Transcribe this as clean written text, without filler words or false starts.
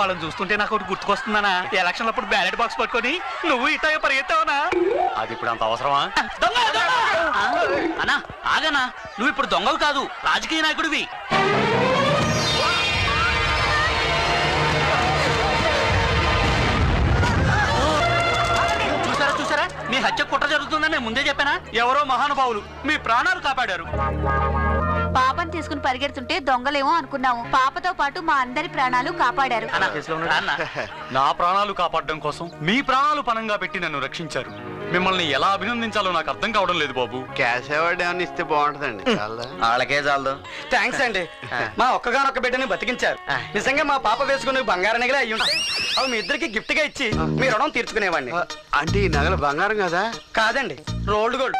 వాళ్ళని చూస్తుంటే నాకు ఒకటి గుర్తుకొస్తుందనా, ఎలక్షన్ అప్పుడు బ్యాలెట్ బాక్స్ పట్టుకొని నువ్వు ఇటా పరిగెత్తావనా? అది ఇప్పుడు అంత అవసరమా? అన్నా ఆగనా, నువ్వు ఇప్పుడు దొంగవు కాదు, రాజకీయ నాయకుడివి. చూసారా, మీ హత్య కుట్ర జరుగుతుందని నేను ముందే చెప్పానా? ఎవరో మహానుభావులు మీ ప్రాణాలు కాపాడారు. పాపని తీసుకుని పరిగెడుతుంటే దొంగలేమో అనుకున్నాము, పాపతో పాటు మా అందరి ప్రాణాలు కాపాడారు. నా ప్రాణాలు కాపాడడం కోసం మీ ప్రాణాలు పణంగా పెట్టి నన్ను రక్షించారు. మిమ్మల్ని ఎలా అభినందించాలో నాకు అర్థం కావడం లేదు బాబు. క్యాష్ అవార్డు ఏమన్నా ఇస్తే బాగుంటదండి. వాళ్ళకే చాలదు. థ్యాంక్స్ అండి, మా ఒక్కగానొక్క బిడ్డని బతికించారు. నిజంగా మా పాప వేసుకుని బంగారు నగలే అయ్యి ఉంటే అవి మీ ఇద్దరికి గిఫ్ట్ గా ఇచ్చి మీ రుణం తీర్చుకునేవాడిని. అంటే ఈ నగలు బంగారం కదా? కాదండి, రోల్డ్ గోల్డ్.